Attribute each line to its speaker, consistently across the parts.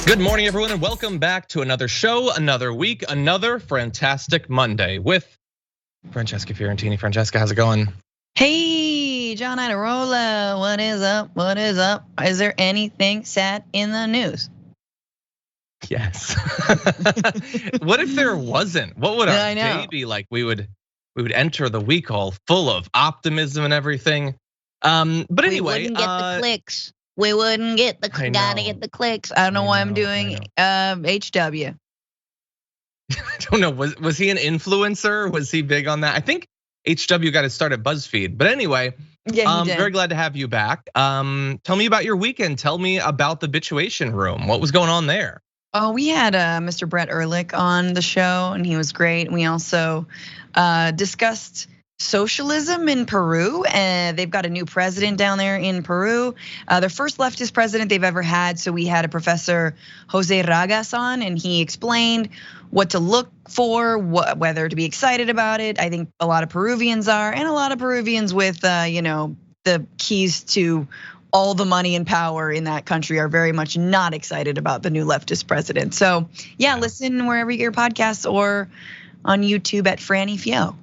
Speaker 1: Good morning, everyone, and welcome back to another show, another week, another fantastic Monday with Francesca Fiorentini. Francesca, how's it going?
Speaker 2: Hey, John Idarola, what is up? What is up? Is there anything sad in the news?
Speaker 1: Yes. What if there wasn't? What would our day be like? We would enter the week all full of optimism and everything. But anyway,
Speaker 2: we wouldn't get the clicks. We wouldn't get the gotta get the clicks. I don't know why I'm doing HW.
Speaker 1: I don't know. Was he an influencer? Was he big on that? I think HW got his start at BuzzFeed. But anyway,
Speaker 2: yeah, he did.
Speaker 1: Very glad to have you back. Tell me about your weekend. Tell me about the Bituation Room. What was going on there?
Speaker 2: Oh, we had Mr. Brett Ehrlich on the show, and he was great. We also discussed socialism in Peru, and they've got a new president down there in Peru. Their first leftist president they've ever had. So we had a Professor Jose Ragas on, and he explained what to look for, whether to be excited about it. I think a lot of Peruvians are, and a lot of Peruvians with the keys to all the money and power in that country are very much not excited about the new leftist president. So yeah, listen wherever you get your podcasts or on YouTube at Franny Fio.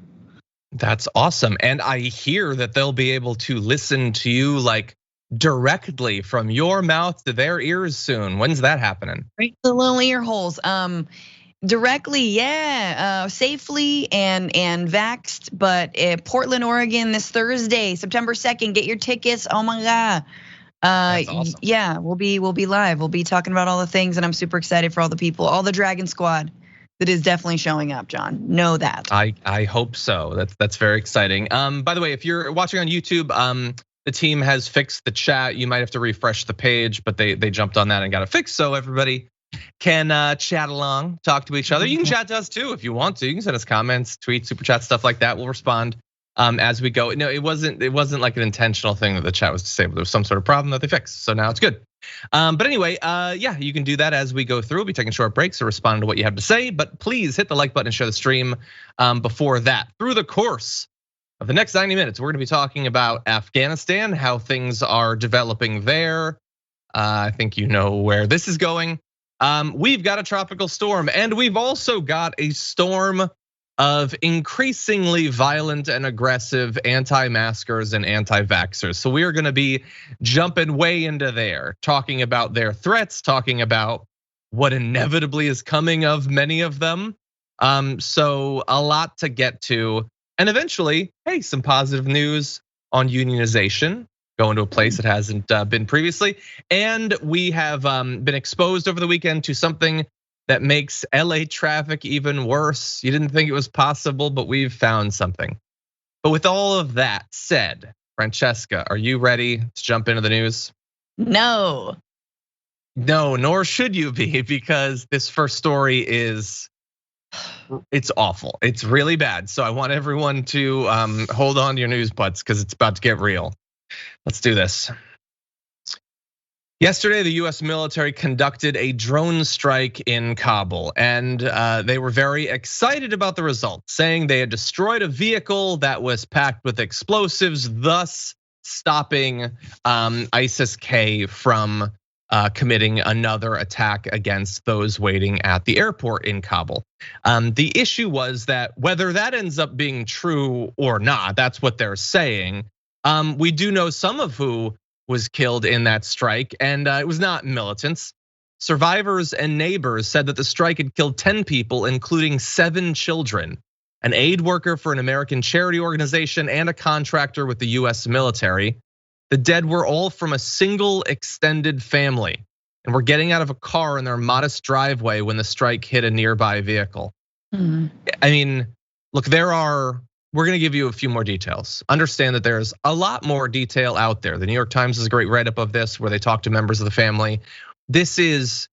Speaker 1: That's awesome. And I hear that they'll be able to listen to you like directly from your mouth to their ears soon. When's that happening?
Speaker 2: Right, the little ear holes. Directly, yeah, safely and vaxxed, but Portland, Oregon this Thursday, September 2nd, get your tickets. Oh my God.
Speaker 1: That's awesome.
Speaker 2: Yeah, we'll be live. We'll be talking about all the things, and I'm super excited for all the people, all the Dragon Squad that is definitely showing up, John. Know that.
Speaker 1: I hope so. That's very exciting. By the way, if you're watching on YouTube, the team has fixed the chat. You might have to refresh the page, but they jumped on that and got it fixed. So everybody can chat along, talk to each other. You can chat to us too if you want to. You can send us comments, tweets, super chats, stuff like that. We'll respond as we go. No, it wasn't like an intentional thing that the chat was disabled. There was some sort of problem that they fixed. So now it's good. But anyway, yeah, you can do that as we go through. We'll be taking short breaks to respond to what you have to say. But please hit the like button and share the stream. Before that, through the course of the next 90 minutes, we're gonna be talking about Afghanistan, how things are developing there. I think you know where this is going. We've got a tropical storm, and we've also got a storm of increasingly violent and aggressive anti-maskers and anti-vaxxers. So we are gonna be jumping way into there, talking about their threats, talking about what inevitably is coming of many of them. So a lot to get to. And eventually, hey, some positive news on unionization. Going to a place that hasn't been previously. And we have been exposed over the weekend to something that makes LA traffic even worse. You didn't think it was possible, but we've found something. But with all of that said, Francesca, are you ready to jump into the news?
Speaker 2: No.
Speaker 1: No, nor should you be, because this first story it's awful. It's really bad. So I want everyone to hold on to your news butts because it's about to get real. Let's do this. Yesterday, the US military conducted a drone strike in Kabul, and they were very excited about the results, saying they had destroyed a vehicle that was packed with explosives, thus stopping ISIS-K from committing another attack against those waiting at the airport in Kabul. The issue was that whether that ends up being true or not, that's what they're saying. We do know some of who was killed in that strike, and it was not militants. Survivors and neighbors said that the strike had killed 10 people, including 7 children, an aid worker for an American charity organization and a contractor with the US military. The dead were all from a single extended family and were getting out of a car in their modest driveway when the strike hit a nearby vehicle. I mean, look, we're gonna give you a few more details. Understand that there's a lot more detail out there. The New York Times has a great write-up of this where they talk to members of the family. This is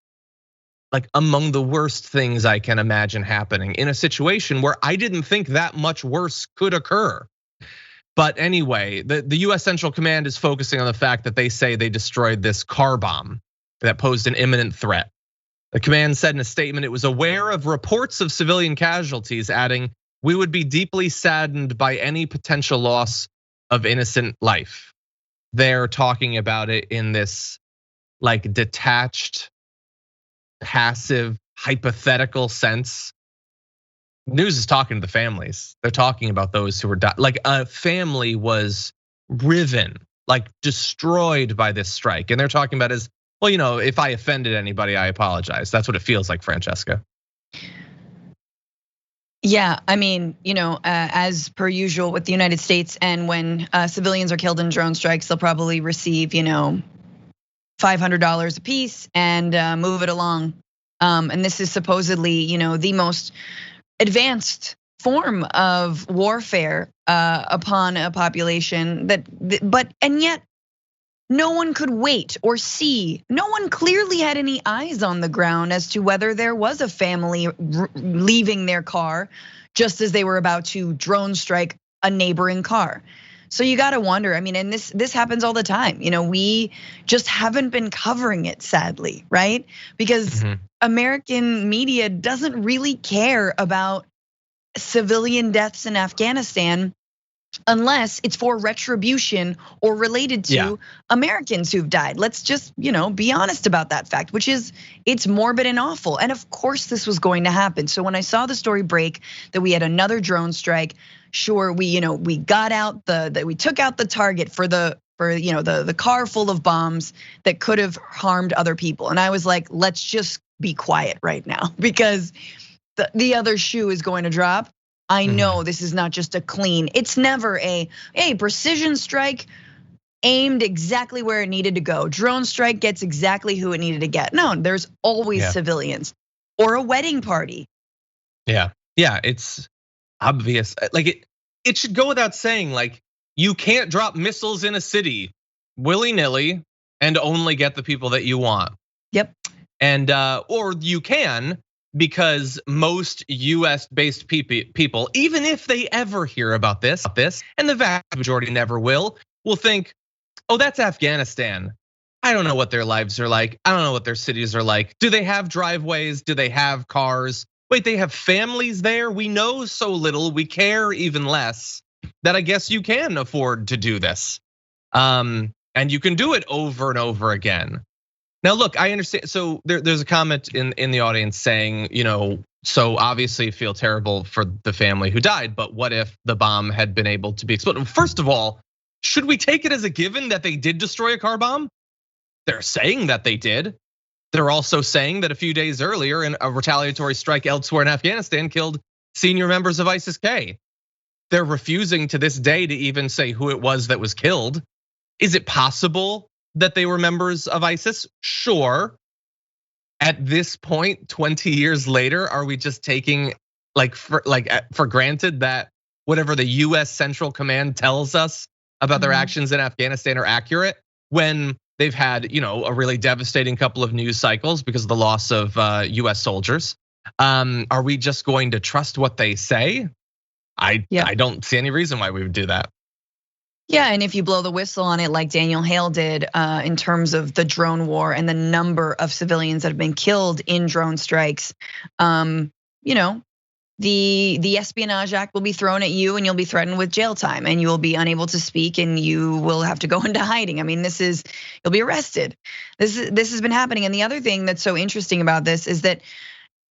Speaker 1: like among the worst things I can imagine happening in a situation where I didn't think that much worse could occur. But anyway, the US Central Command is focusing on the fact that they say they destroyed this car bomb that posed an imminent threat. The command said in a statement it was aware of reports of civilian casualties, adding, "We would be deeply saddened by any potential loss of innocent life." They're talking about it in this like detached, passive, hypothetical sense, news is talking to the families. They're talking about those who were like a family was riven, like destroyed by this strike. And they're talking about as, well, if I offended anybody, I apologize. That's what it feels like, Francesca.
Speaker 2: Yeah, I mean, as per usual with the United States, and when civilians are killed in drone strikes, they'll probably receive, $500 a piece and move it along. And this is supposedly, the most advanced form of warfare upon a population and yet no one could wait or see. No one clearly had any eyes on the ground as to whether there was a family leaving their car just as they were about to drone strike a neighboring car. So you gotta wonder, I mean, and this happens all the time. We just haven't been covering it, sadly, right? Because American media doesn't really care about civilian deaths in Afghanistan unless it's for retribution or related to Americans who've died. Let's just, be honest about that fact, which is it's morbid and awful. And of course this was going to happen. So when I saw the story break that we had another drone strike, sure, we got out we took out the target for the car full of bombs that could have harmed other people. And I was like, let's just be quiet right now because the other shoe is going to drop. I know this is not just a clean, it's never a precision strike aimed exactly where it needed to go. Drone strike gets exactly who it needed to get. No, there's always civilians or a wedding party.
Speaker 1: Yeah, it's obvious. Like it should go without saying, like you can't drop missiles in a city willy-nilly and only get the people that you want.
Speaker 2: Yep.
Speaker 1: And or you can, because most US-based people, even if they ever hear about this, and the vast majority never will think, oh, that's Afghanistan. I don't know what their lives are like. I don't know what their cities are like. Do they have driveways? Do they have cars? Wait, they have families there? We know so little, we care even less, that I guess you can afford to do this. And you can do it over and over again. Now, look, I understand. So there's a comment in the audience saying, so obviously you feel terrible for the family who died, but what if the bomb had been able to be exploded? First of all, should we take it as a given that they did destroy a car bomb? They're saying that they did. They're also saying that a few days earlier, in a retaliatory strike elsewhere in Afghanistan killed senior members of ISIS-K. They're refusing to this day to even say who it was that was killed. Is it possible that they were members of ISIS? Sure. At this point, 20 years later, are we just taking for granted that whatever the US Central Command tells us about their actions in Afghanistan are accurate, when they've had a really devastating couple of news cycles because of the loss of US soldiers? Are we just going to trust what they say? I don't see any reason why we would do that.
Speaker 2: Yeah, and if you blow the whistle on it like Daniel Hale did in terms of the drone war and the number of civilians that have been killed in drone strikes, the Espionage Act will be thrown at you and you'll be threatened with jail time and you will be unable to speak and you will have to go into hiding. I mean, you'll be arrested. This has been happening. And the other thing that's so interesting about this is that,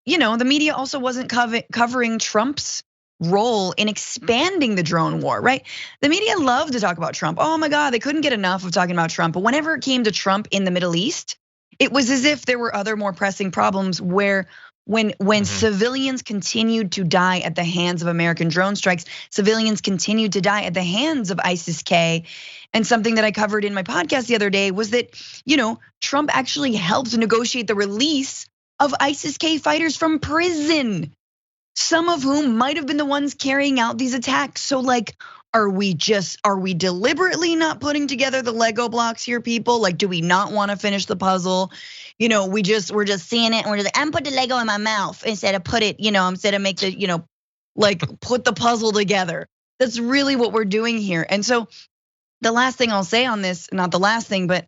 Speaker 2: the media also wasn't covering Trump's role in expanding the drone war, right? The media loved to talk about Trump. Oh my God, they couldn't get enough of talking about Trump. But whenever it came to Trump in the Middle East, it was as if there were other more pressing problems where when civilians continued to die at the hands of American drone strikes, civilians continued to die at the hands of ISIS-K. And something that I covered in my podcast the other day was that, Trump actually helped negotiate the release of ISIS-K fighters from prison, some of whom might have been the ones carrying out these attacks. So are we deliberately not putting together the Lego blocks here, people? Like, do we not want to finish the puzzle? We're just seeing it and we're just like, I'm put the Lego in my mouth instead of make the, put the puzzle together. That's really what we're doing here. And so the last thing I'll say on this, not the last thing, but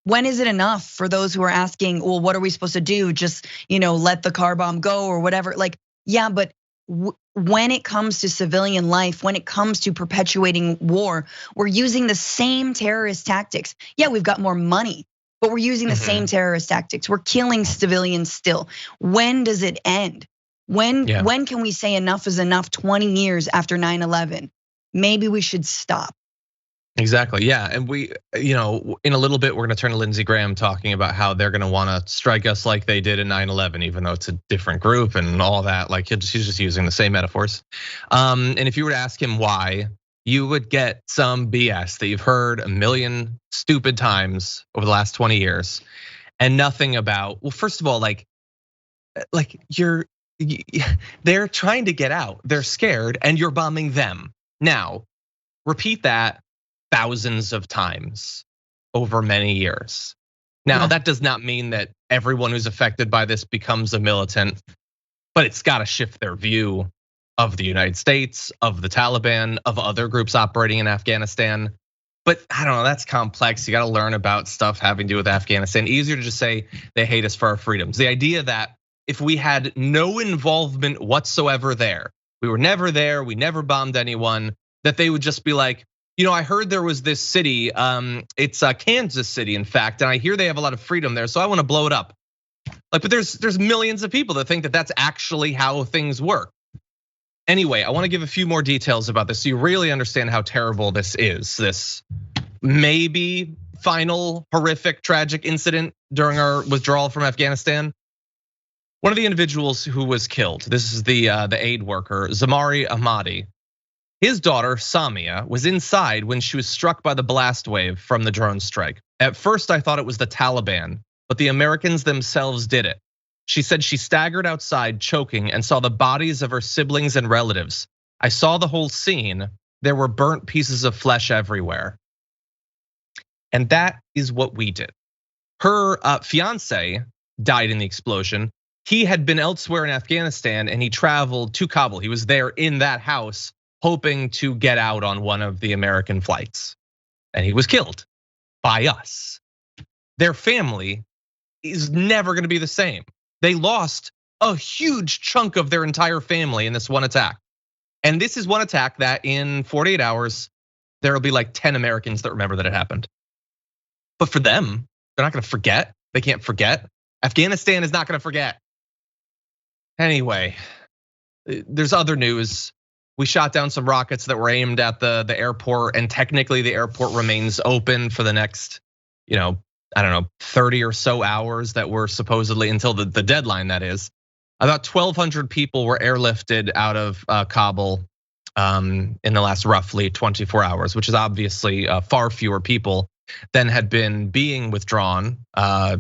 Speaker 2: when is it enough for those who are asking, well, what are we supposed to do? Just, let the car bomb go or whatever. Yeah, but when it comes to civilian life, when it comes to perpetuating war, we're using the same terrorist tactics. Yeah, we've got more money, but we're using the same terrorist tactics. We're killing civilians still. When does it end? When can we say enough is enough 20 years after 9/11? Maybe we should stop.
Speaker 1: Exactly, yeah, and we, in a little bit, we're gonna turn to Lindsey Graham talking about how they're gonna wanna strike us like they did in 9/11, even though it's a different group and all that. Like he's just using the same metaphors. And if you were to ask him why, you would get some BS that you've heard a million stupid times over the last 20 years, and nothing about. Well, first of all, they're trying to get out. They're scared, and you're bombing them. Now, repeat that thousands of times over many years. Now, that does not mean that everyone who's affected by this becomes a militant, but it's got to shift their view of the United States, of the Taliban, of other groups operating in Afghanistan. But I don't know, that's complex. You got to learn about stuff having to do with Afghanistan. Easier to just say they hate us for our freedoms. The idea that if we had no involvement whatsoever there, we were never there, we never bombed anyone, that they would just be like, I heard there was this city, it's Kansas City, in fact, and I hear they have a lot of freedom there, so I want to blow it up. But there's millions of people that think that that's actually how things work. Anyway, I want to give a few more details about this so you really understand how terrible this is. This maybe final horrific, tragic incident during our withdrawal from Afghanistan. One of the individuals who was killed, this is the aid worker, Zamari Ahmadi. His daughter, Samia, was inside when she was struck by the blast wave from the drone strike. At first, I thought it was the Taliban, but the Americans themselves did it. She said she staggered outside choking and saw the bodies of her siblings and relatives. I saw the whole scene. There were burnt pieces of flesh everywhere. And that is what we did. Her fiance died in the explosion. He had been elsewhere in Afghanistan and he traveled to Kabul. He was there in that house, hoping to get out on one of the American flights. And he was killed by us. Their family is never gonna be the same. They lost a huge chunk of their entire family in this one attack. And this is one attack that in 48 hours, there'll be like 10 Americans that remember that it happened. But for them, they're not gonna forget. They can't forget. Afghanistan is not gonna forget. Anyway, there's other news. We shot down some rockets that were aimed at the airport, and technically the airport remains open for the next, 30 or so hours that were supposedly until the deadline, that is. About 1,200 people were airlifted out of Kabul in the last roughly 24 hours, which is obviously far fewer people than had been being withdrawn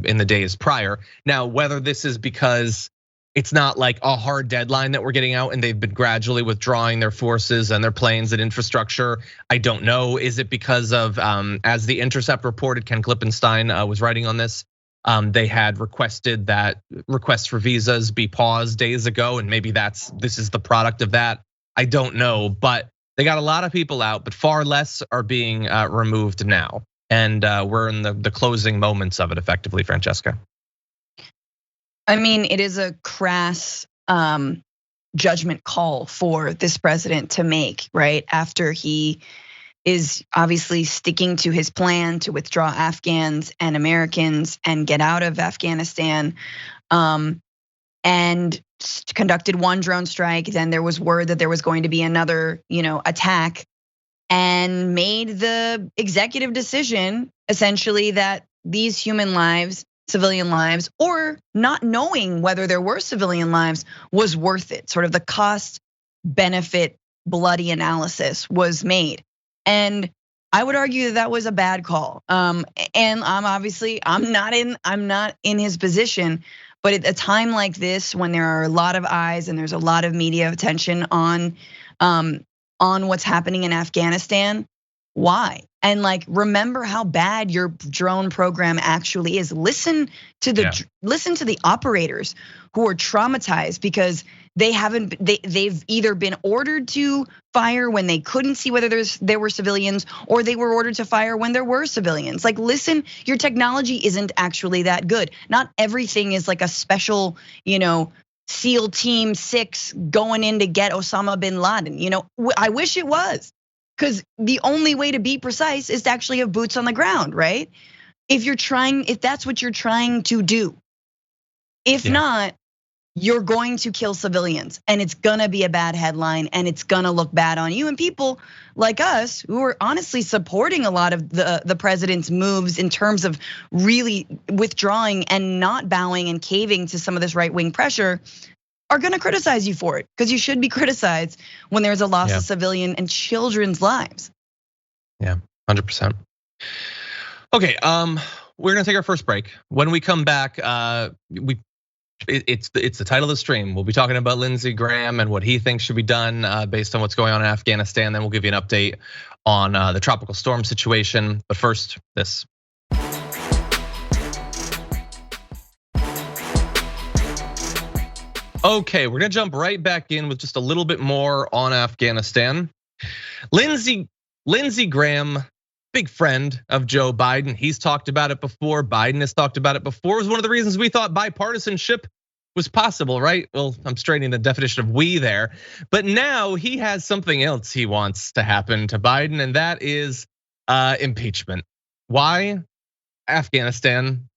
Speaker 1: in the days prior. Now, whether this is because it's not like a hard deadline that we're getting out and they've been gradually withdrawing their forces and their planes and infrastructure, I don't know. Is it because of, as The Intercept reported, Ken Klippenstein was writing on this, they had requested that requests for visas be paused days ago, and maybe this is the product of that. I don't know, but they got a lot of people out, but far less are being removed now. And we're in the closing moments of it effectively, Francesca.
Speaker 2: I mean, it is a crass judgment call for this president to make, right? After he is obviously sticking to his plan to withdraw Afghans and Americans and get out of Afghanistan, and conducted one drone strike. Then there was word that there was going to be another, attack, and made the executive decision essentially that these human lives, civilian lives, or not knowing whether there were civilian lives was worth it. Sort of the cost benefit bloody analysis was made. And I would argue that was a bad call. And I'm not in his position, but at a time like this, when there are a lot of eyes and there's a lot of media attention on what's happening in Afghanistan, why? And remember how bad your drone program actually is. Listen to the operators who are traumatized because they've either been ordered to fire when they couldn't see whether there were civilians, or they were ordered to fire when there were civilians. Listen, your technology isn't actually that good. Not everything is like a special, SEAL Team 6 going in to get Osama bin Laden. I wish it was. Because the only way to be precise is to actually have boots on the ground, right? if that's what you're trying to do. If not, you're going to kill civilians, and it's gonna be a bad headline, and it's gonna look bad on you. And people like us who are honestly supporting a lot of the president's moves in terms of really withdrawing and not bowing and caving to some of this right-wing pressure are gonna criticize you for it, because you should be criticized when there's a loss of civilian and children's lives.
Speaker 1: Yeah, 100%. Okay, we're gonna take our first break. When we come back, it's the title of the stream. We'll be talking about Lindsey Graham and what he thinks should be done based on what's going on in Afghanistan. Then we'll give you an update on the tropical storm situation. But first, this. Okay, we're gonna jump right back in with just a little bit more on Afghanistan. Lindsey Graham, big friend of Joe Biden. He's talked about it before. Biden has talked about it before. It was one of the reasons we thought bipartisanship was possible, right? Well, I'm straightening the definition of we there. But now he has something else he wants to happen to Biden, and that is impeachment. Why? Afghanistan,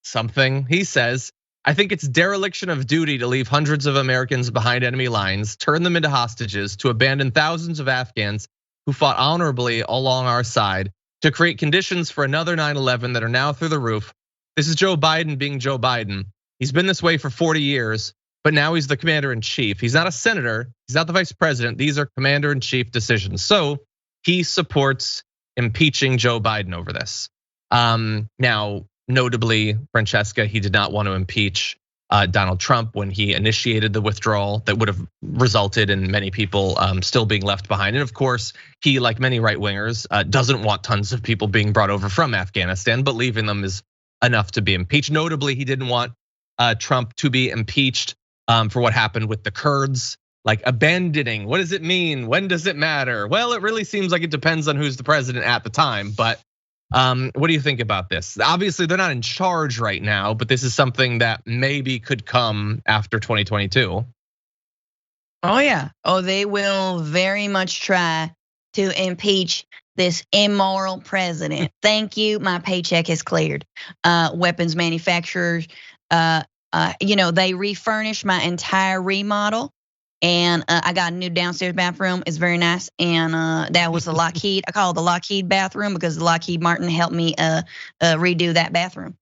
Speaker 1: something. He says, I think it's dereliction of duty to leave hundreds of Americans behind enemy lines, turn them into hostages, to abandon thousands of Afghans who fought honorably along our side, to create conditions for another 9/11 that are now through the roof. This is Joe Biden being Joe Biden. He's been this way for 40 years, but now he's the commander in chief. He's not a senator, he's not the vice president. These are commander in chief decisions. So he supports impeaching Joe Biden over this. Now, notably, Francesca, he did not want to impeach Donald Trump when he initiated the withdrawal that would have resulted in many people still being left behind. And of course, he, like many right wingers, doesn't want tons of people being brought over from Afghanistan, but leaving them is enough to be impeached. Notably, he didn't want Trump to be impeached for what happened with the Kurds, like abandoning. What does it mean? When does it matter? Well, it really seems like it depends on who's the president at the time, but what do you think about this? Obviously, they're not in charge right now, but this is something that maybe could come after 2022.
Speaker 2: Oh yeah, they will very much try to impeach this immoral president. Thank you, my paycheck is cleared. Weapons manufacturers, they refurnished my entire remodel. And I got a new downstairs bathroom. It's very nice. And that was the Lockheed. I call it the Lockheed bathroom because Lockheed Martin helped me redo that bathroom.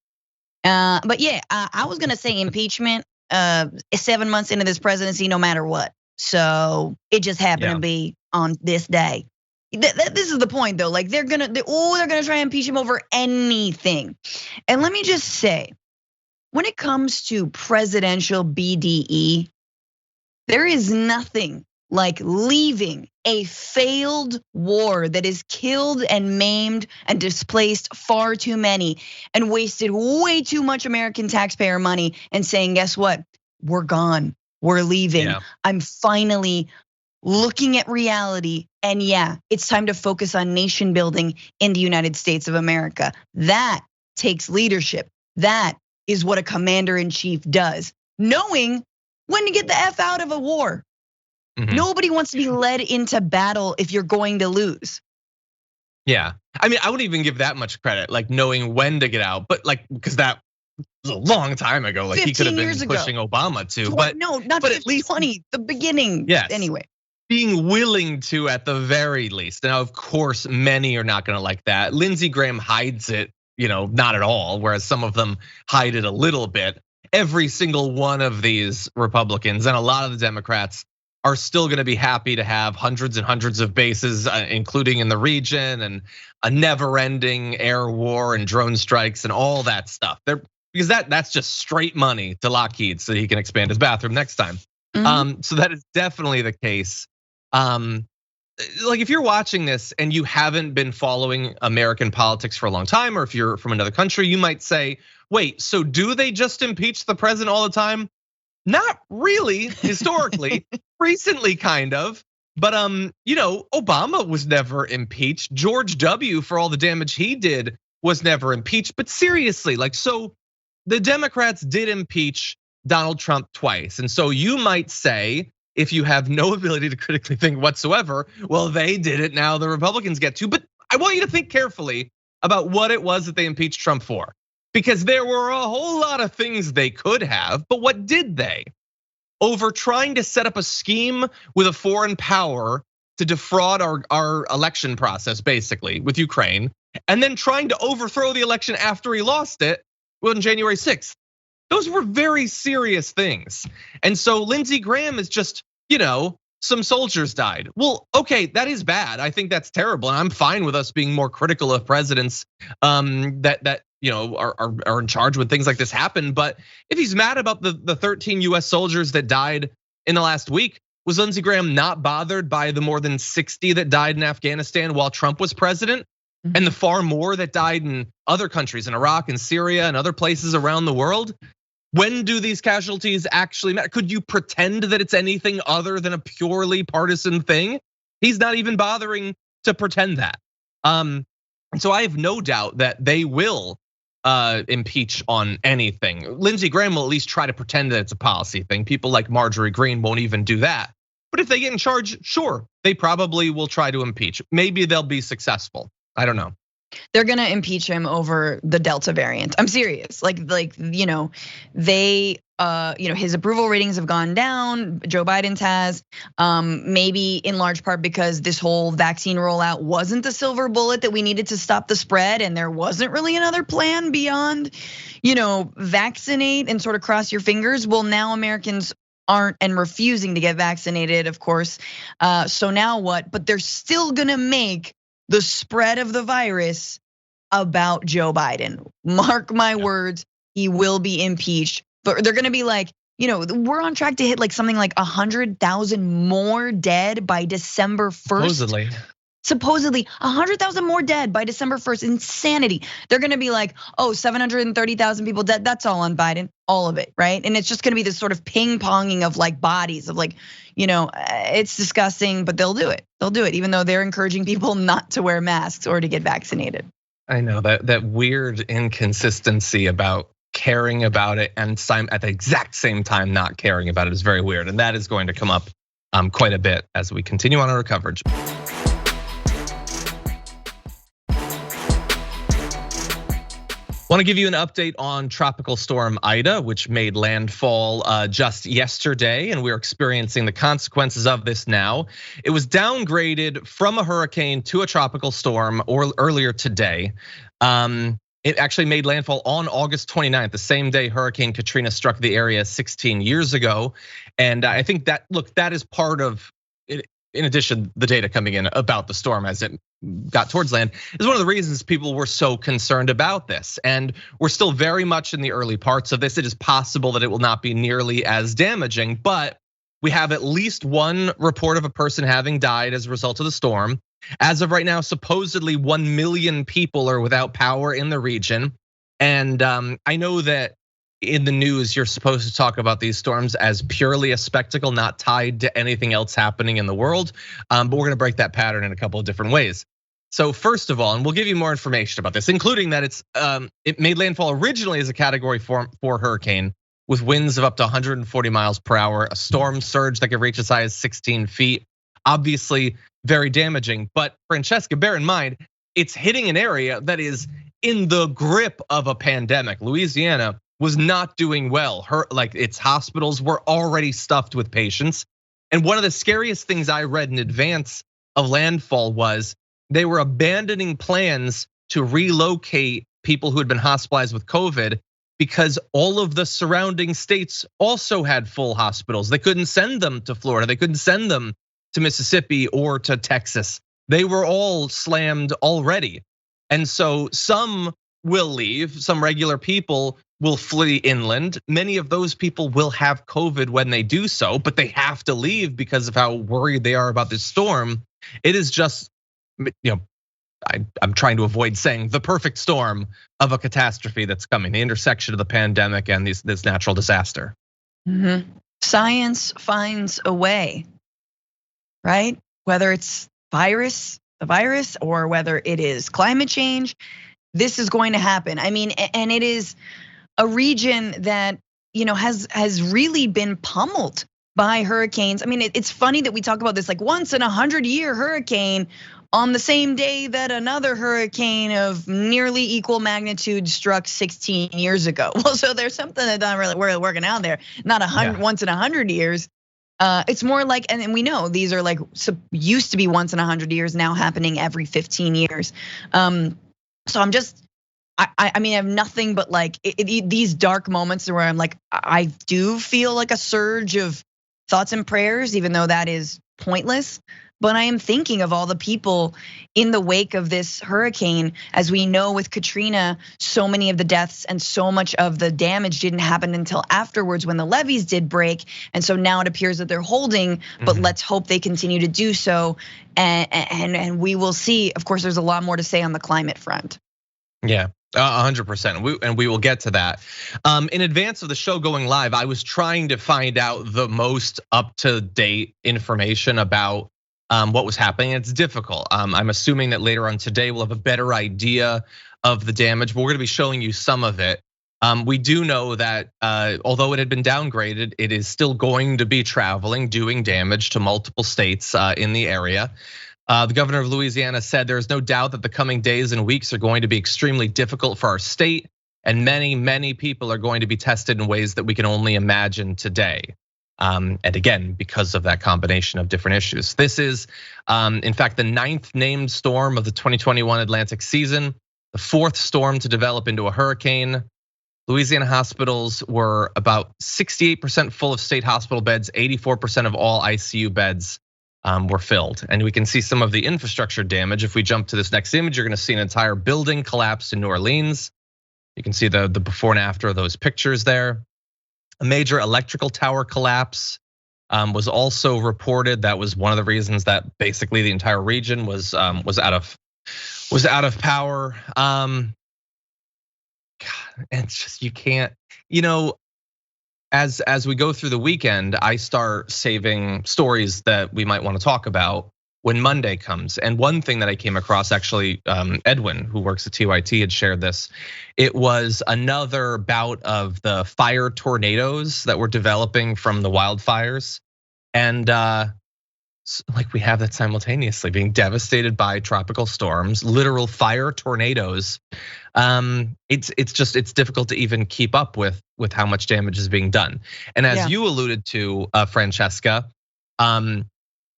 Speaker 2: But yeah, I was gonna say impeachment 7 months into this presidency, no matter what. So it just happened to be on this day. This is the point though. Like they're gonna try and impeach him over anything. And let me just say, when it comes to presidential BDE, there is nothing like leaving a failed war that has killed and maimed and displaced far too many and wasted way too much American taxpayer money and saying, guess what? We're gone, we're leaving. I'm finally looking at reality, and it's time to focus on nation building in the United States of America. That takes leadership. That is what a commander in chief does, knowing when to get the F out of a war. Nobody wants to be led into battle if you're going to lose.
Speaker 1: Yeah, I mean, I wouldn't even give that much credit, like knowing when to get out, but like, because that was a long time ago. Like he could have been pushing Obama to, but
Speaker 2: no, not but 15, at least 20, the beginning.
Speaker 1: Yes.
Speaker 2: Anyway.
Speaker 1: Being willing to at the very least. Now, of course, many are not gonna like that. Lindsey Graham hides it, not at all, whereas some of them hide it a little bit. Every single one of these Republicans and a lot of the Democrats are still gonna be happy to have hundreds and hundreds of bases, including in the region, and a never-ending air war and drone strikes and all that stuff. Because that's just straight money to Lockheed so he can expand his bathroom next time. So that is definitely the case. Like if you're watching this and you haven't been following American politics for a long time, or if you're from another country, you might say, wait, so do they just impeach the president all the time? Not really, historically, recently kind of. But Obama was never impeached. George W., for all the damage he did, was never impeached. But seriously, so the Democrats did impeach Donald Trump twice. And so you might say, if you have no ability to critically think whatsoever, well, they did it, now the Republicans get to. But I want you to think carefully. about what it was that they impeached Trump for. Because there were a whole lot of things they could have, but what did they? Over trying to set up a scheme with a foreign power to defraud our election process, basically, with Ukraine, and then trying to overthrow the election after he lost it on January 6th. Those were very serious things. And so Lindsey Graham is just, some soldiers died. Well, okay, that is bad. I think that's terrible. And I'm fine with us being more critical of presidents that are in charge when things like this happen. But if he's mad about the 13 US soldiers that died in the last week, was Lindsey Graham not bothered by the more than 60 that died in Afghanistan while Trump was president? And the far more that died in other countries, in Iraq and Syria and other places around the world? When do these casualties actually matter? Could you pretend that it's anything other than a purely partisan thing? He's not even bothering to pretend that. And so I have no doubt that they will impeach on anything. Lindsey Graham will at least try to pretend that it's a policy thing. People like Marjorie Greene won't even do that. But if they get in charge, sure, they probably will try to impeach. Maybe they'll be successful. I don't know.
Speaker 2: They're gonna impeach him over the Delta variant. I'm serious. His approval ratings have gone down. Joe Biden's has, maybe in large part because this whole vaccine rollout wasn't the silver bullet that we needed to stop the spread, and there wasn't really another plan beyond, vaccinate and sort of cross your fingers. Well, now Americans aren't and refusing to get vaccinated, of course. So now what? But they're still gonna make the spread of the virus about Joe Biden. Mark my words, he will be impeached. But they're gonna be like, we're on track to hit like something like 100,000 more dead by December 1st. Supposedly 100,000 more dead by December 1st. Insanity. They're gonna be like, 730,000 people dead. That's all on Biden, all of it, right? And it's just gonna be this sort of ping ponging of like bodies of like, it's disgusting, but they'll do it. They'll do it, even though they're encouraging people not to wear masks or to get vaccinated.
Speaker 1: I know that weird inconsistency about caring about it and at the exact same time not caring about it is very weird, and that is going to come up quite a bit as we continue on our coverage. Want to give you an update on Tropical Storm Ida, which made landfall just yesterday, and we're experiencing the consequences of this now. It was downgraded from a hurricane to a tropical storm earlier today. It actually made landfall on August 29th, the same day Hurricane Katrina struck the area 16 years ago. And I think that is part of it. In addition, the data coming in about the storm as it got towards land is one of the reasons people were so concerned about this. And we're still very much in the early parts of this. It is possible that it will not be nearly as damaging, but we have at least one report of a person having died as a result of the storm. As of right now, supposedly 1 million people are without power in the region. And I know that in the news, you're supposed to talk about these storms as purely a spectacle, not tied to anything else happening in the world. But we're gonna break that pattern in a couple of different ways. So first of all, and we'll give you more information about this, including that it made landfall originally as a Category 4 hurricane with winds of up to 140 miles per hour, a storm surge that could reach as high as 16 feet. Obviously very damaging, but Francesca, bear in mind, it's hitting an area that is in the grip of a pandemic. Louisiana was not doing well. Its hospitals were already stuffed with patients. And one of the scariest things I read in advance of landfall was they were abandoning plans to relocate people who had been hospitalized with COVID because all of the surrounding states also had full hospitals. They couldn't send them to Florida. They couldn't send them to Mississippi or to Texas. They were all slammed already. And so some will leave, some regular people will flee inland. Many of those people will have COVID when they do so, but they have to leave because of how worried they are about this storm. It is just, I'm trying to avoid saying the perfect storm of a catastrophe that's coming, the intersection of the pandemic and this natural disaster.
Speaker 2: Science finds a way, right? Whether it's the virus, or whether it is climate change, this is going to happen. I mean, and it is a region that has really been pummeled by hurricanes. I mean, it's funny that we talk about this like once in 100-year hurricane on the same day that another hurricane of nearly equal magnitude struck 16 years ago. Well, so there's something that's not really working out there. Not 100 once in 100 years. It's more like, and we know these are like used to be once in 100 years, now happening every 15 years. So I'm just, I mean, I have nothing but like these dark moments where I'm like, I do feel like a surge of thoughts and prayers, even though that is pointless. But I am thinking of all the people in the wake of this hurricane. As we know with Katrina, so many of the deaths and so much of the damage didn't happen until afterwards when the levees did break. And so now it appears that they're holding, but let's hope they continue to do so. And we will see. Of course, there's a lot more to say on the climate front.
Speaker 1: Yeah. 100%, and we will get to that. In advance of the show going live, I was trying to find out the most up-to-date information about what was happening. It's difficult. I'm assuming that later on today we'll have a better idea of the damage, but we're gonna be showing you some of it. We do know that although it had been downgraded, it is still going to be traveling, doing damage to multiple states in the area. The governor of Louisiana said there is no doubt that the coming days and weeks are going to be extremely difficult for our state, and many people are going to be tested in ways that we can only imagine today. And again, because of that combination of different issues. This is, in fact, the 9th named storm of the 2021 Atlantic season, the 4th storm to develop into a hurricane. Louisiana hospitals were about 68% full of state hospital beds, 84% of all ICU beds were filled. And we can see some of the infrastructure damage. If we jump to this next image, you're gonna see an entire building collapse in New Orleans. You can see the before and after of those pictures there. A major electrical tower collapse was also reported. That was one of the reasons that basically the entire region was out of power. God, and it's just, you can't, as we go through the weekend, I start saving stories that we might want to talk about when Monday comes. And one thing that I came across, actually, Edwin, who works at TYT, had shared this. It was another bout of the fire tornadoes that were developing from the wildfires. And like we have that simultaneously, being devastated by tropical storms, literal fire tornadoes. It's difficult to even keep up with how much damage is being done. And as you alluded to, Francesca,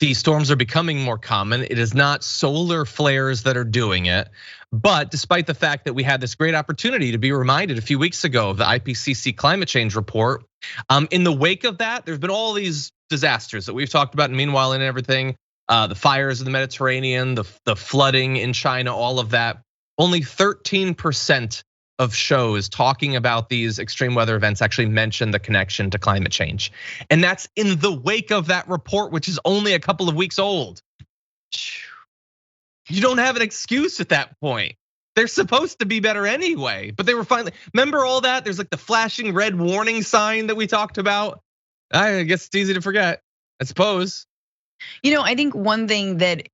Speaker 1: these storms are becoming more common. It is not solar flares that are doing it. But despite the fact that we had this great opportunity to be reminded a few weeks ago of the IPCC climate change report, in the wake of that, there's been all these disasters that we've talked about, and meanwhile and everything, the fires in the Mediterranean, the flooding in China, all of that. Only 13% of shows talking about these extreme weather events actually mention the connection to climate change. And that's in the wake of that report, which is only a couple of weeks old. You don't have an excuse at that point. They're supposed to be better anyway, but they were finally, remember all that? There's like the flashing red warning sign that we talked about. I guess it's easy to forget, I suppose.
Speaker 2: I think one thing that,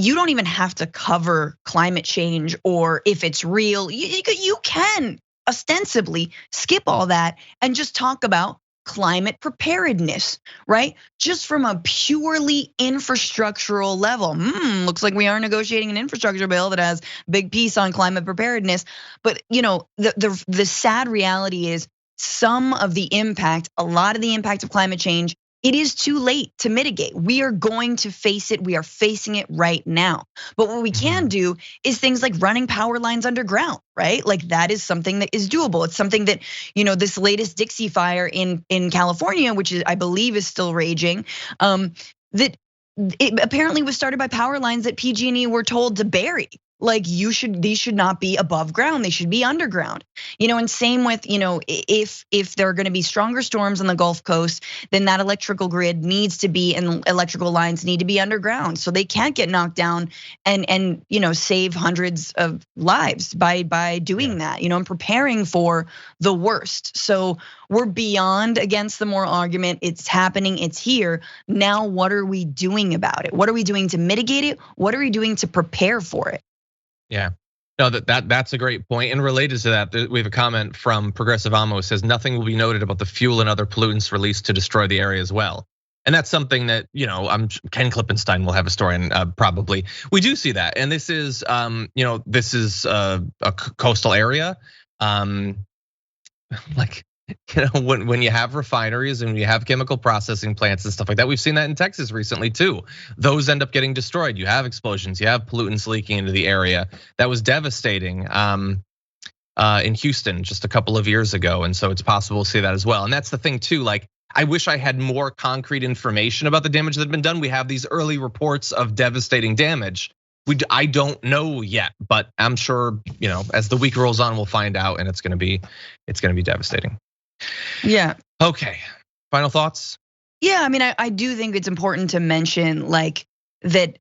Speaker 2: you don't even have to cover climate change or if it's real. You can ostensibly skip all that and just talk about climate preparedness, right? Just from a purely infrastructural level. Looks like we are negotiating an infrastructure bill that has big piece on climate preparedness. But the sad reality is some of the impact, a lot of the impact of climate change, it is too late to mitigate. We are going to face it. We are facing it right now. But what we can do is things like running power lines underground, right? Like that is something that is doable. It's something that, this latest Dixie fire in California, which I believe is still raging, that it apparently was started by power lines that PG&E were told to bury. Like these should not be above ground, they should be underground. And same with, if there are gonna be stronger storms on the Gulf Coast, then that electrical grid needs to be, and electrical lines need to be underground. So they can't get knocked down and save hundreds of lives by doing that, and preparing for the worst. So we're beyond against the moral argument. It's happening, it's here. Now, what are we doing about it? What are we doing to mitigate it? What are we doing to prepare for it?
Speaker 1: Yeah, no, that's a great point. And related to that, we have a comment from Progressive Amo who says nothing will be noted about the fuel and other pollutants released to destroy the area as well. And that's something that, Ken Klippenstein will have a story on probably. We do see that, and this is, this is a coastal area. When you have refineries and you have chemical processing plants and stuff like that, we've seen that in Texas recently too. Those end up getting destroyed. You have explosions, you have pollutants leaking into the area. That was devastating in Houston just a couple of years ago, and so it's possible to see that as well. And that's the thing too. Like, I wish I had more concrete information about the damage that had been done. We have these early reports of devastating damage. I don't know yet, but I'm sure, as the week rolls on, we'll find out, and it's gonna be devastating.
Speaker 2: Yeah.
Speaker 1: Okay. Final thoughts?
Speaker 2: Yeah, I mean, I do think it's important to mention like that.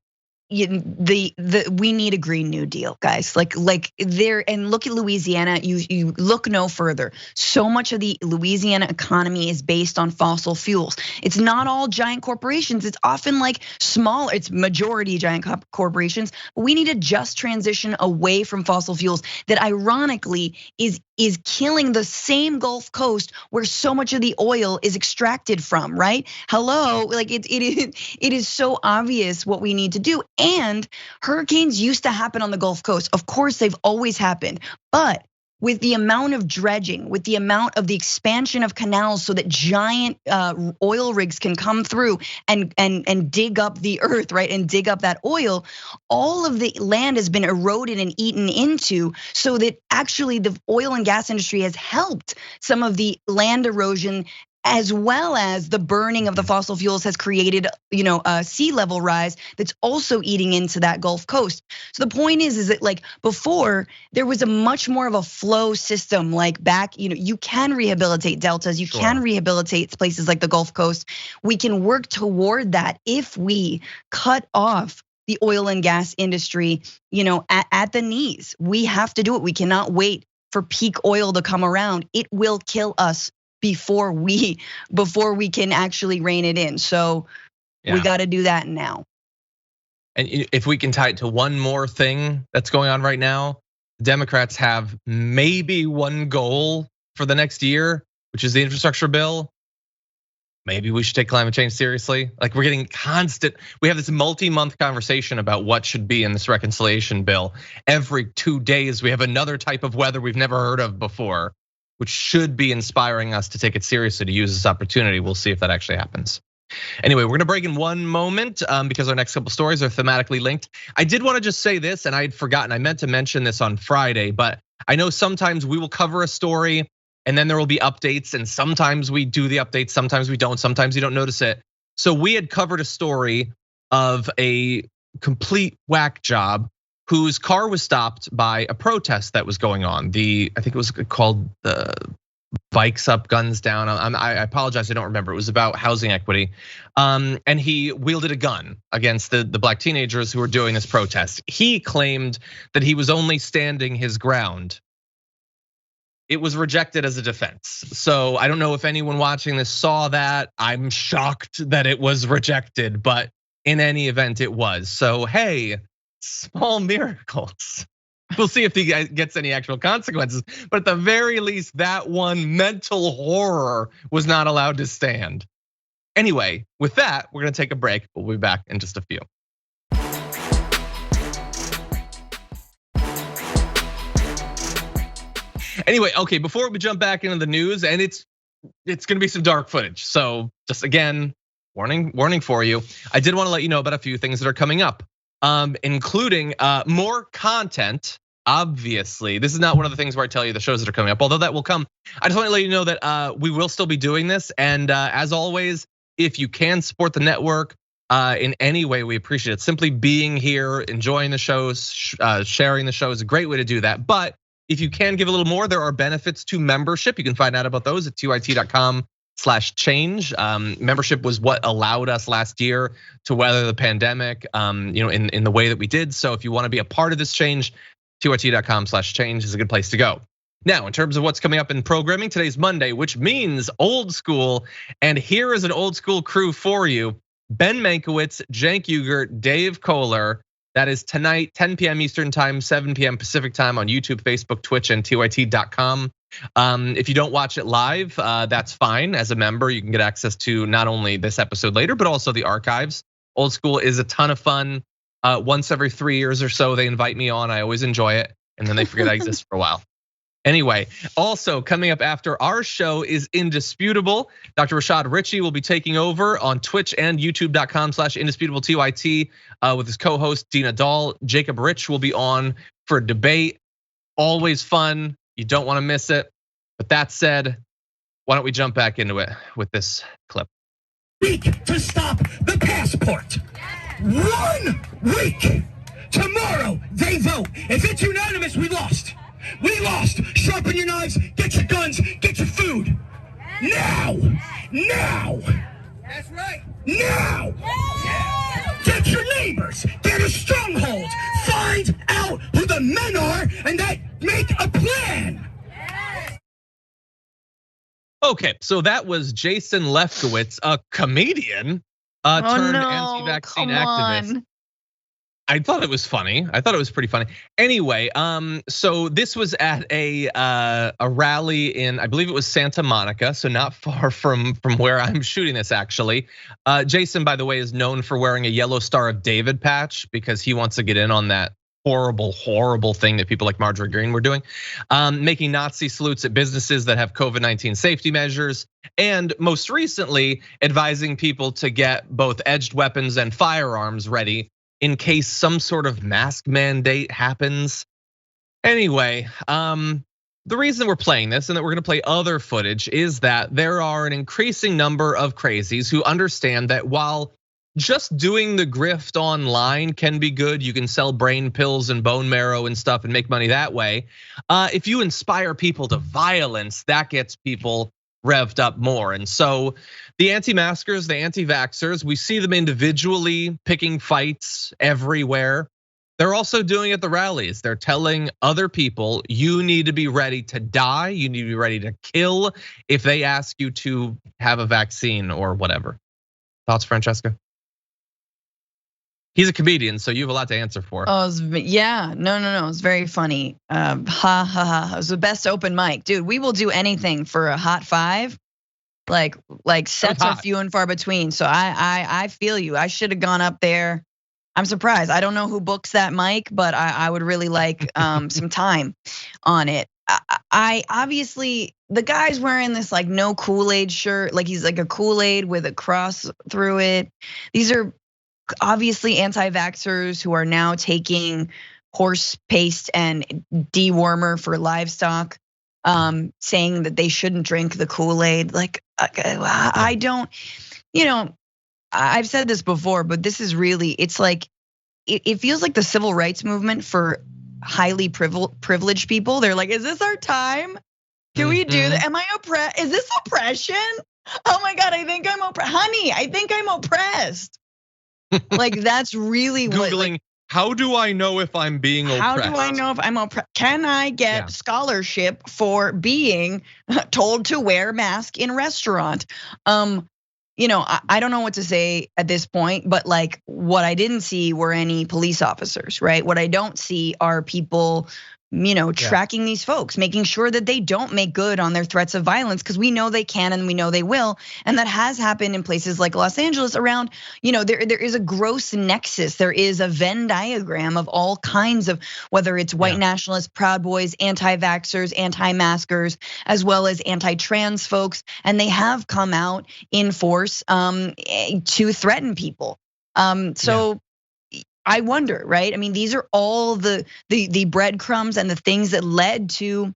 Speaker 2: We need a Green New Deal, guys. Like there, and look at Louisiana. You look no further. So much of the Louisiana economy is based on fossil fuels. It's not all giant corporations. It's often like small. It's majority giant corporations. But we need a just transition away from fossil fuels that ironically is killing the same Gulf Coast where so much of the oil is extracted from, right? Hello, like it is so obvious what we need to do. And hurricanes used to happen on the Gulf Coast. Of course, they've always happened, but with the amount of dredging, with the amount of the expansion of canals so that giant oil rigs can come through and dig up the earth, right? And dig up that oil, all of the land has been eroded and eaten into, so that actually the oil and gas industry has helped some of the land erosion, as well as the burning of the fossil fuels has created, a sea level rise that's also eating into that Gulf Coast. So the point is that like before there was a much more of a flow system, like back, you can rehabilitate deltas, you can rehabilitate places like the Gulf Coast. We can work toward that if we cut off the oil and gas industry, at the knees. We have to do it. We cannot wait for peak oil to come around. It will kill us before we can actually rein it in. So we got to do that now.
Speaker 1: And if we can tie it to one more thing that's going on right now, Democrats have maybe one goal for the next year, which is the infrastructure bill. Maybe we should take climate change seriously. Like, we're getting we have this multi-month conversation about what should be in this reconciliation bill. Every 2 days, we have another type of weather we've never heard of before, which should be inspiring us to take it seriously, to use this opportunity. We'll see if that actually happens. Anyway, we're gonna break in one moment because our next couple stories are thematically linked. I did wanna just say this, and I had forgotten, I meant to mention this on Friday, but I know sometimes we will cover a story and then there will be updates, and sometimes we do the updates, sometimes we don't, sometimes you don't notice it. So we had covered a story of a complete whack job whose car was stopped by a protest that was going on. I think it was called the Bikes Up, Guns Down. I apologize, I don't remember. It was about housing equity. And he wielded a gun against the black teenagers who were doing this protest. He claimed that he was only standing his ground. It was rejected as a defense. So I don't know if anyone watching this saw that. I'm shocked that it was rejected, but in any event, it was. So hey, small miracles. We'll see if he gets any actual consequences, but at the very least, that one mental horror was not allowed to stand. Anyway, with that, we're gonna take a break. We'll be back in just a few. Anyway, okay, before we jump back into the news, and it's gonna be some dark footage. So just again, warning for you. I did wanna let you know about a few things that are coming up. Including more content. Obviously, this is not one of the things where I tell you the shows that are coming up, although that will come. I just want to let you know that we will still be doing this, and as always, if you can support the network in any way, we appreciate it. Simply being here, enjoying the shows, sharing the show is a great way to do that. But if you can give a little more, there are benefits to membership. You can find out about those at tyt.com/change. Membership was what allowed us last year to weather the pandemic, in the way that we did. So if you want to be a part of this change, tyt.com/change is a good place to go. Now, in terms of what's coming up in programming, today's Monday, which means old school. And here is an old school crew for you: Ben Mankiewicz, Cenk Uygur, Dave Kohler. That is tonight, 10 p.m. Eastern time, 7 p.m. Pacific time on YouTube, Facebook, Twitch, and tyt.com. If you don't watch it live, that's fine. As a member, you can get access to not only this episode later, but also the archives. Old School is a ton of fun. Once every 3 years or so, they invite me on. I always enjoy it, and then they forget I exist for a while. Anyway, also coming up after our show is Indisputable. Dr. Rashad Ritchie will be taking over on Twitch and YouTube.com/indisputable_TYT with his co-host Dina Dahl. Jacob Rich will be on for a debate. Always fun. You don't want to miss it. But that said, why don't we jump back into it with this clip?
Speaker 3: Week to stop the passport. 1 week. Tomorrow they vote. If it's unanimous, we lost. We lost. Sharpen your knives, get your guns, get your food. Now! Now! That's right. Now! Get your neighbors, get a stronghold, find out who the men are, and then make a plan.
Speaker 1: Okay, so that was Jason Lefkowitz, a comedian turned anti-vaccine activist. I thought it was funny. I thought it was pretty funny. Anyway, so this was at a rally in, I believe it was Santa Monica, so not far from where I'm shooting this actually. Jason, by the way, is known for wearing a yellow Star of David patch because he wants to get in on that horrible thing that people like Marjorie Greene were doing, making Nazi salutes at businesses that have COVID-19 safety measures, and most recently advising people to get both edged weapons and firearms ready in case some sort of mask mandate happens. Anyway, the reason we're playing this and that we're gonna play other footage is that there are an increasing number of crazies who understand that while just doing the grift online can be good, you can sell brain pills and bone marrow and stuff and make money that way. If you inspire people to violence, that gets people revved up more. And so the anti-maskers, the anti-vaxxers, we see them individually picking fights everywhere. They're also doing it at the rallies. They're telling other people, you need to be ready to die, you need to be ready to kill if they ask you to have a vaccine or whatever. Thoughts, Francesca? He's a comedian, so you have a lot to answer for.
Speaker 2: Oh, yeah, no, it was very funny. Ha ha ha! It was the best open mic, dude. We will do anything for a hot five. Like sets are few and far between. So I feel you. I should have gone up there. I'm surprised. I don't know who books that mic, but I would really like some time on it. I obviously, the guy's wearing this like no Kool-Aid shirt, like he's like a Kool-Aid with a cross through it. These are obviously anti-vaxxers who are now taking horse paste and dewormer for livestock, saying that they shouldn't drink the Kool-Aid. Like, I don't, I've said this before, but this is really, it's like, it feels like the civil rights movement for highly privileged people. They're like, is this our time? Can we do that? Am I oppressed? Is this oppression? Oh my God, I think I'm oppressed. Honey, I think I'm oppressed. Like that's really what.
Speaker 1: Googling, how do I know if I'm being oppressed?
Speaker 2: How do I know if I'm oppressed? Can I get scholarship for being told to wear mask in restaurant? I don't know what to say at this point, but like what I didn't see were any police officers, right? What I don't see are people, tracking these folks, making sure that they don't make good on their threats of violence, because we know they can and we know they will. And that has happened in places like Los Angeles around, there is a gross nexus. There is a Venn diagram of all kinds of, whether it's white nationalists, Proud Boys, anti-vaxxers, anti-maskers, as well as anti-trans folks. And they have come out in force to threaten people. I wonder, right? I mean, these are all the breadcrumbs and the things that led to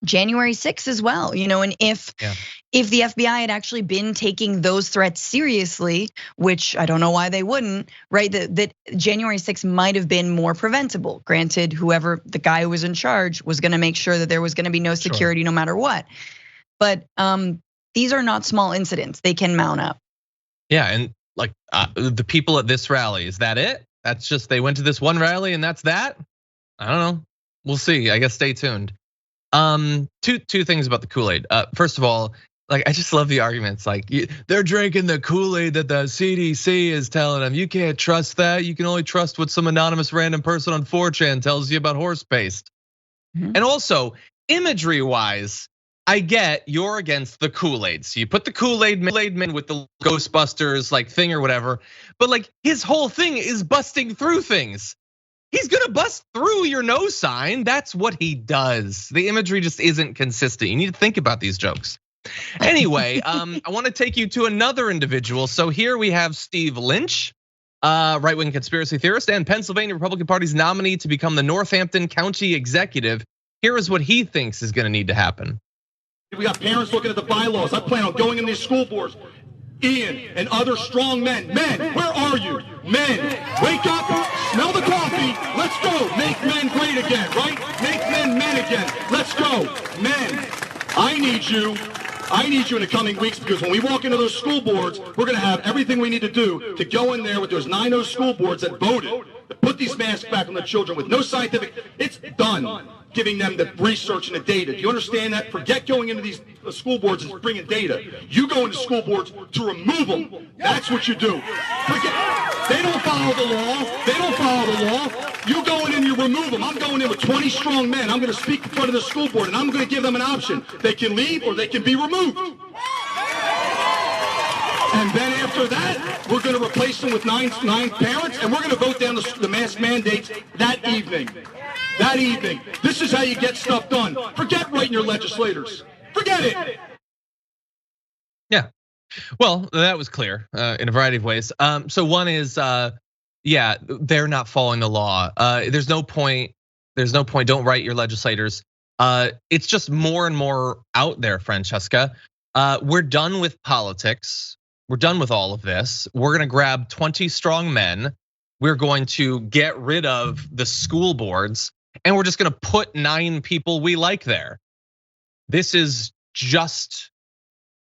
Speaker 2: January 6th as well, and if the FBI had actually been taking those threats seriously, which I don't know why they wouldn't, right? That January 6th might have been more preventable. Granted, whoever the guy who was in charge was gonna make sure that there was gonna be no security no matter what. But these are not small incidents, they can mount up.
Speaker 1: Yeah, and like the people at this rally, is that it? That's just, they went to this one rally and that's that? I don't know, we'll see, I guess stay tuned. Two things about the Kool-Aid. First of all, like I just love the arguments, like they're drinking the Kool-Aid that the CDC is telling them. You can't trust that, you can only trust what some anonymous random person on 4chan tells you about horse paste. And also, imagery wise, I get you're against the Kool-Aid. So you put the Kool-Aid man with the Ghostbusters like thing or whatever, but like his whole thing is busting through things. He's gonna bust through your no sign. That's what he does. The imagery just isn't consistent. You need to think about these jokes. Anyway, I want to take you to another individual. So here we have Steve Lynch, right-wing conspiracy theorist and Pennsylvania Republican Party's nominee to become the Northampton County executive. Here is what he thinks is gonna need to happen.
Speaker 3: We got parents looking at the bylaws. I plan on going in these school boards. Ian and other strong men. Men, where are you? Men, wake up, smell the coffee. Let's go. Make men great again, right? Make men again. Let's go. Men, I need you in the coming weeks, because when we walk into those school boards, we're gonna have everything we need to do to go in there with those 9 school boards that voted to put these masks back on the children with no scientific, it's done. Giving them the research and the data. Do you understand that? Forget going into these school boards and bringing data. You go into school boards to remove them. That's what you do. They don't follow the law. You go in and you remove them. I'm going in with 20 strong men. I'm going to speak in front of the school board, and I'm going to give them an option. They can leave or they can be removed. And then after that, we're going to replace them with nine parents, and we're going to vote down the mask mandates that evening. This is how you get stuff done. Forget writing your legislators. Forget it.
Speaker 1: Yeah, well, that was clear in a variety of ways. So one is, yeah, they're not following the law. There's no point. Don't write your legislators. It's just more and more out there, Francesca. We're done with politics. We're done with all of this. We're gonna grab 20 strong men. We're going to get rid of the school boards, and we're just gonna put 9 people we like there. This is just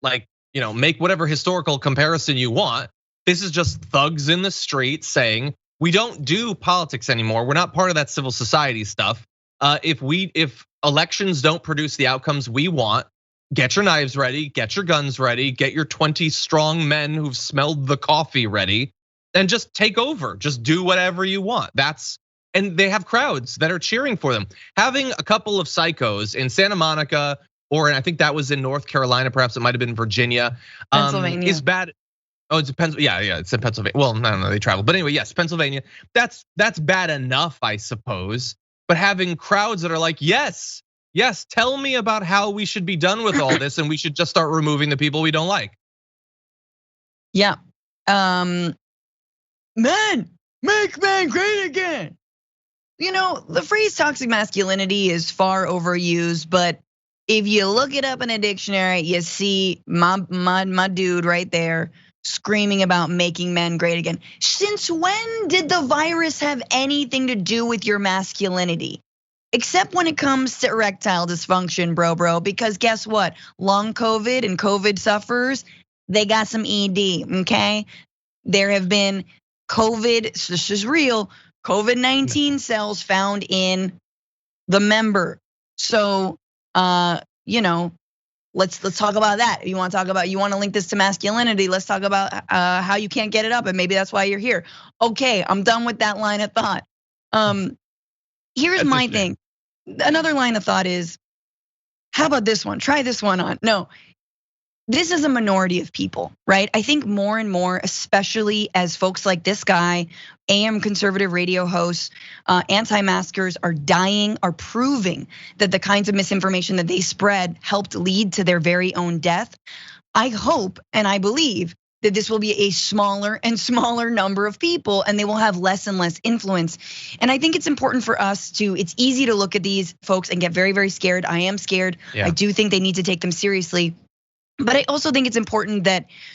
Speaker 1: like, make whatever historical comparison you want. This is just thugs in the street saying, we don't do politics anymore. We're not part of that civil society stuff. If elections don't produce the outcomes we want, get your knives ready, get your guns ready, get your 20 strong men who've smelled the coffee ready, and just take over. Just do whatever you want. And they have crowds that are cheering for them. Having a couple of psychos in Santa Monica, or I think that was in North Carolina, perhaps it might have been Virginia,
Speaker 2: Pennsylvania.
Speaker 1: is bad. Oh, it's Pennsylvania. Yeah, it's in Pennsylvania. Well, I don't know, they travel. But anyway, yes, Pennsylvania. That's bad enough, I suppose. But having crowds that are like, yes, tell me about how we should be done with all this, and we should just start removing the people we don't like.
Speaker 2: Yeah. Men, make men great again. The phrase toxic masculinity is far overused, but if you look it up in a dictionary, you see my dude right there screaming about making men great again. Since when did the virus have anything to do with your masculinity? Except when it comes to erectile dysfunction, bro, because guess what? Long COVID and COVID sufferers, they got some ED, okay? There have been this is real, COVID-19 cells found in the member. So, let's talk about that. You want to link this to masculinity, let's talk about how you can't get it up, and maybe that's why you're here. Okay, I'm done with that line of thought. Here's my thing. Another line of thought is, how about this one? Try this one on. No, this is a minority of people, right? I think more and more, especially as folks like this guy, AM conservative radio hosts, anti-maskers are dying, are proving that the kinds of misinformation that they spread helped lead to their very own death. I hope and I believe that this will be a smaller and smaller number of people, and they will have less and less influence. And I think it's important for us it's easy to look at these folks and get very, very scared. I am scared. Yeah. I do think they need to take them seriously. But I also think it's important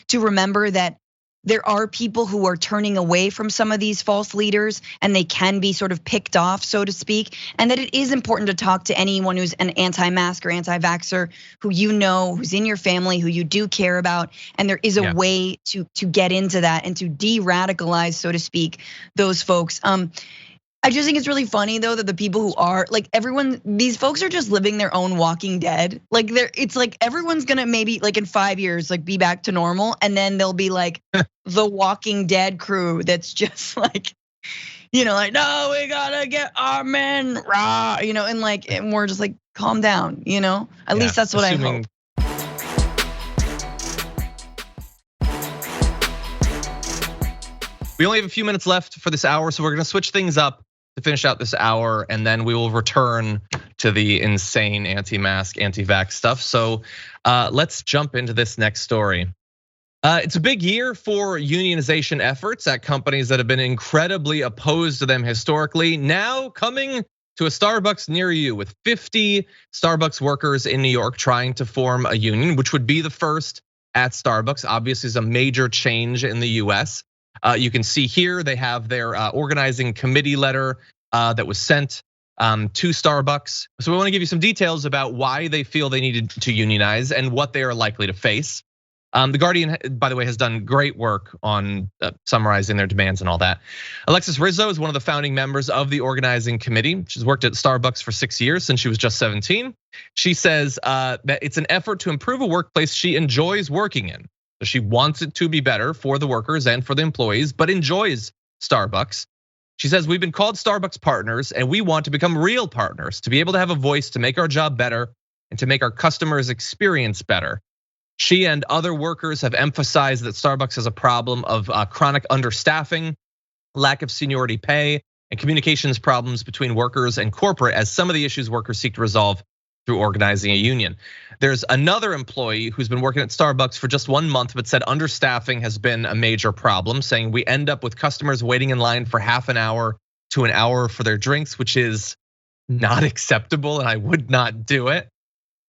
Speaker 2: to remember that there are people who are turning away from some of these false leaders, and they can be sort of picked off, so to speak. And that it is important to talk to anyone who's an anti-mask or anti-vaxxer, who's in your family, who you do care about. And there is a way to get into that and to de-radicalize, so to speak, those folks. I just think it's really funny though that the people who are like these folks are just living their own Walking Dead. Like it's like everyone's gonna maybe like in 5 years like be back to normal, and then they'll be like the Walking Dead crew that's just like, like, no, we gotta get our men, rah, and we're just like, calm down, At least that's what I hope.
Speaker 1: We only have a few minutes left for this hour, so we're gonna switch things up to finish out this hour, and then we will return to the insane anti-mask, anti-vax stuff. So let's jump into this next story. It's a big year for unionization efforts at companies that have been incredibly opposed to them historically, now coming to a Starbucks near you, with 50 Starbucks workers in New York trying to form a union, which would be the first at Starbucks. Obviously, is a major change in the US. You can see here they have their organizing committee letter that was sent to Starbucks. So we want to give you some details about why they feel they needed to unionize and what they are likely to face. The Guardian, by the way, has done great work on summarizing their demands and all that. Alexis Rizzo is one of the founding members of the organizing committee. She's worked at Starbucks for 6 years since she was just 17. She says that it's an effort to improve a workplace she enjoys working in. So she wants it to be better for the workers and for the employees, but enjoys Starbucks. She says, we've been called Starbucks partners and we want to become real partners, to be able to have a voice to make our job better and to make our customers' experience better. She and other workers have emphasized that Starbucks has a problem of chronic understaffing, lack of seniority pay, and communications problems between workers and corporate as some of the issues workers seek to resolve through organizing a union. There's another employee who's been working at Starbucks for just 1 month, but said understaffing has been a major problem, saying we end up with customers waiting in line for half an hour to an hour for their drinks, which is not acceptable, and I would not do it.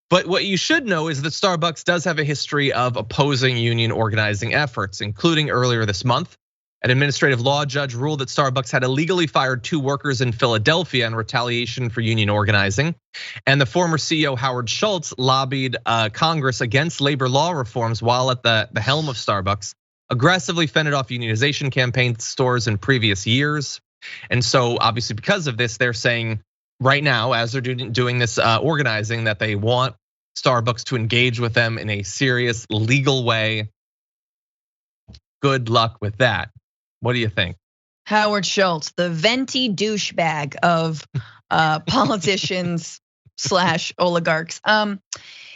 Speaker 1: But what you should know is that Starbucks does have a history of opposing union organizing efforts, including earlier this month. An administrative law judge ruled that Starbucks had illegally fired 2 workers in Philadelphia in retaliation for union organizing. And the former CEO Howard Schultz lobbied Congress against labor law reforms while at the helm of Starbucks, aggressively fended off unionization campaign stores in previous years. And so obviously because of this, they're saying right now, as they're doing this organizing, that they want Starbucks to engage with them in a serious legal way. Good luck with that. What do you think?
Speaker 2: Howard Schultz, the Venti douchebag of politicians / oligarchs.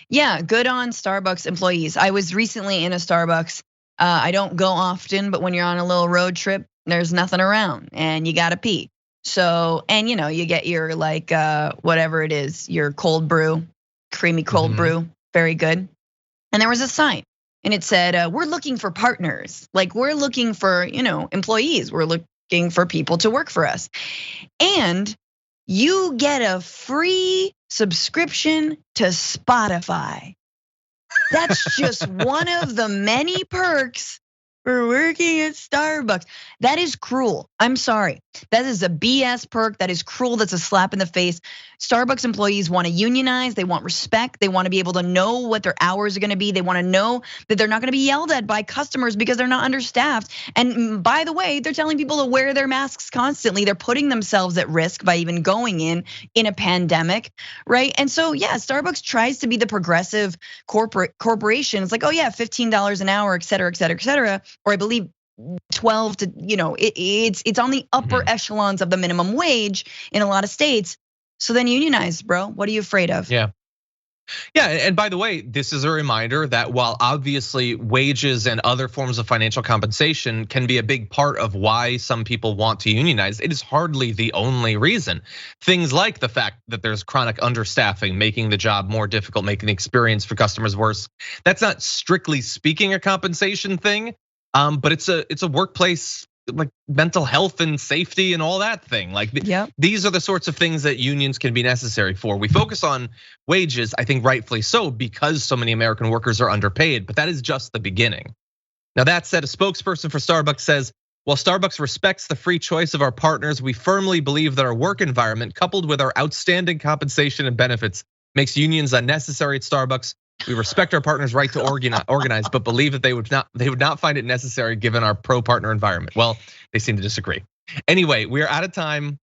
Speaker 2: Yeah, good on Starbucks employees. I was recently in a Starbucks. I don't go often, but when you're on a little road trip, there's nothing around and you gotta pee. So, and you get your like whatever it is, your cold brew, creamy cold brew, very good. And there was a sign. And it said, we're looking for partners. Like we're looking for, employees. We're looking for people to work for us. And you get a free subscription to Spotify. That's just one of the many perks for working at Starbucks. That is cruel. I'm sorry. That is a BS perk. That is cruel. That's a slap in the face. Starbucks employees want to unionize. They want respect. They want to be able to know what their hours are going to be. They want to know that they're not going to be yelled at by customers because they're not understaffed. And by the way, they're telling people to wear their masks constantly. They're putting themselves at risk by even going in a pandemic, right? And so, yeah, Starbucks tries to be the progressive corporation. It's like, oh yeah, $15 an hour, et cetera, et cetera, et cetera. Or I believe 12 to, it's on the upper echelons of the minimum wage in a lot of states. So then unionize, bro. What are you afraid of?
Speaker 1: Yeah. And by the way, this is a reminder that while obviously wages and other forms of financial compensation can be a big part of why some people want to unionize, it is hardly the only reason. Things like the fact that there's chronic understaffing, making the job more difficult, making the experience for customers worse. That's not strictly speaking a compensation thing, but it's a workplace like mental health and safety and all that thing. Like these are the sorts of things that unions can be necessary for. We focus on wages, I think rightfully so, because so many American workers are underpaid, but that is just the beginning. Now that said, a spokesperson for Starbucks says, while Starbucks respects the free choice of our partners, we firmly believe that our work environment, coupled with our outstanding compensation and benefits, makes unions unnecessary at Starbucks. We respect our partners' right to organize, but believe that they would not find it necessary given our pro-partner environment. Well, they seem to disagree. Anyway, we're out of time.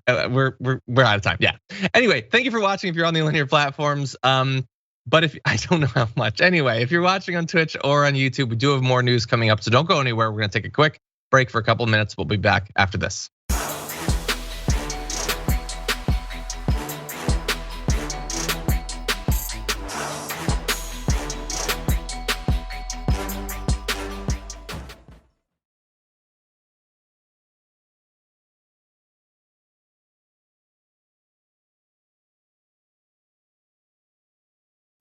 Speaker 1: We're out of time. Yeah. Anyway, thank you for watching. If you're on the linear platforms, but if I don't know how much. Anyway, if you're watching on Twitch or on YouTube, we do have more news coming up. So don't go anywhere. We're gonna take a quick break for a couple minutes. We'll be back after this.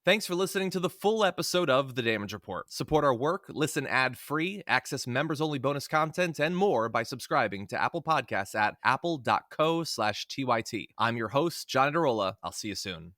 Speaker 1: Thanks for listening to the full episode of The Damage Report. Support our work, listen ad-free, access members-only bonus content, and more by subscribing to Apple Podcasts at apple.co/TYT. I'm your host, John Adarola. I'll see you soon.